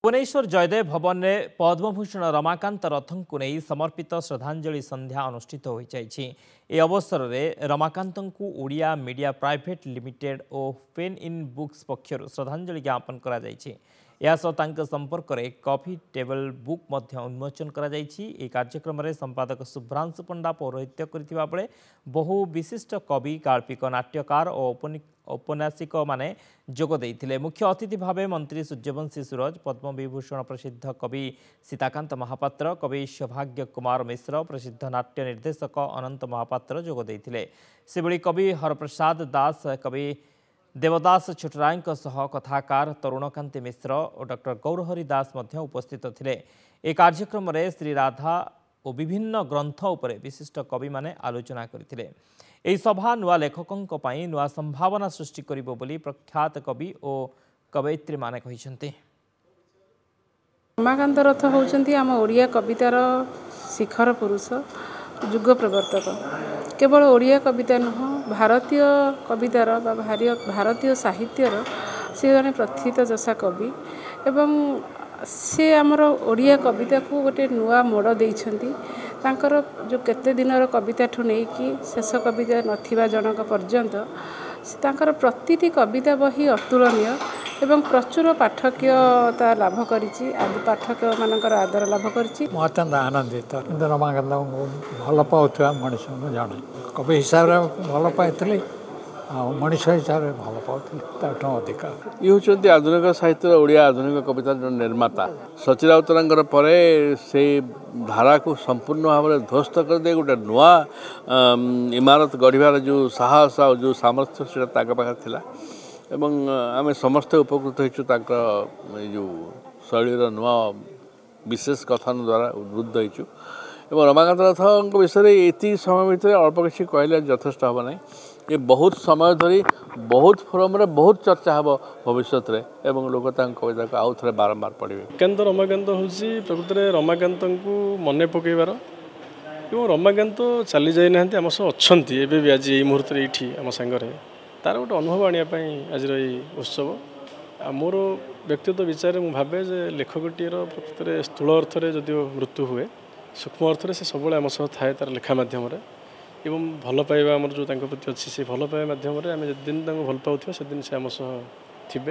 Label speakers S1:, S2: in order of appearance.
S1: भुवनेश्वर जयदेव भवन में पद्मभूषण रमाकांत रथों को नहीं समर्पित श्रद्धांजलि संध्या अनुष्ठित हो जाइछि। ए अवसर में रमाकांत को ओडिया मीडिया प्राइवेट लिमिटेड और पेन इन बुक्स पक्षर श्रद्धांजलि ज्ञापन करा जाइछि। या सह तांक संपर्क में कॉफी टेबल बुक मध्य उन्मोचन करा जाइछि। ए कार्यक्रम में संपादक शुभ्रांशु पंडा पौरोहित्य करथिबा बेले बहु विशिष्ट कवि गाल्पिक नाट्यकार और औपन्यासिक माने जोग देइथिले। मुख्य अतिथि भावे मंत्री सूर्यवंशी सूरज, पद्म विभूषण प्रसिद्ध कवि सीताकांत महापात्र, कवि सौभाग्य कुमार मिश्र, प्रसिद्ध नाट्य निर्देशक अनंत महापात्र जोग देइथिले। सेबळी कवि हरप्रसाद दास, कवि देवदास छोटराय सह कथाकार तरुणकांति मिश्र और डॉक्टर गौरहरि दास मध्य उपस्थित थिले। ए कार्यक्रम में श्री राधा और विभिन्न ग्रंथ उपरे विशिष्ट कवि माने आलोचना करथिले। एही सभा नुआ लेखकों पई नुआ संभावना सृष्टि करिबो बोली प्रख्यात कवि और कवयित्री माने कहिसंते।
S2: रमाकांत रथ होउचंती आम ओडिया कवितार शिखर पुरुष, युग प्रवर्तक। केवल ओडिया कविता नुह, भारतीय कवितार भारतीय साहित्यर से जने प्रथित जसा कवि एवं से आमर ओडिया कविता को गोटे नुआ मोड़ देइछंती। तांकर जो केते दिनर कविता ठु नहीं कि शेष कविता नथिबा जनक पर्यंत तांकर प्रतिटी कविता बही अतुलनीय एवं प्रचुर पाठकीयता लाभ करिछि। आदि पाठक मानकर आदर लाभ करिछि।
S3: मैं अत्यंत आनंदित रमाकांत भल पाउथुवा मनीष जाने कवि हिसाब से भल पाइली मनीष हिसाब से भल पाउथि अधिक।
S4: ये होती आधुनिक साहित्य ओडिया आधुनिक कविता जो निर्माता सची राउतरांकर परे से धारा को संपूर्ण भाव में ध्वस्त कर दे गोटे नुआ इमारत गढ़िबार जो साहस और जो सामर्थ्य से पाखे थिला एवं आम समस्ते उपकृत होइछु जो शैलीर नुआ विशेष कथन द्वारा उद्बुद्ध होइछु। एवं रमाकांत रथ विषय ये समय भितर अल्प किसी कहले यथेष्ट हम ना। ये बहुत समय धरी बहुत फोरम रे बहुत चर्चा हम भविष्य में एवं लोक कविता को आउ थे बारंबार पढ़े।
S5: रमाकांत हूँ प्रकृत में रमाकांत को मन पकईबार एवं रमाकांत चली जाई ना आम सब अच्छा एवं भी आज ये मुहूर्त ये आम सांगे तार गोटे अनुभव आने आज उत्सव मोर व्यक्तिगत विचार मुझे भावे लेखकटीर प्रकृत में स्थूल अर्थ में जदिव मृत्यु हुए सूक्ष्म अर्थ में से सब आम सह थाए तार लेखा मध्यम एवं भल पाइबा आमर जो प्रति अच्छी से भल पाइबा मध्यम आम जिन भल पाऊँ से दिन से आम सह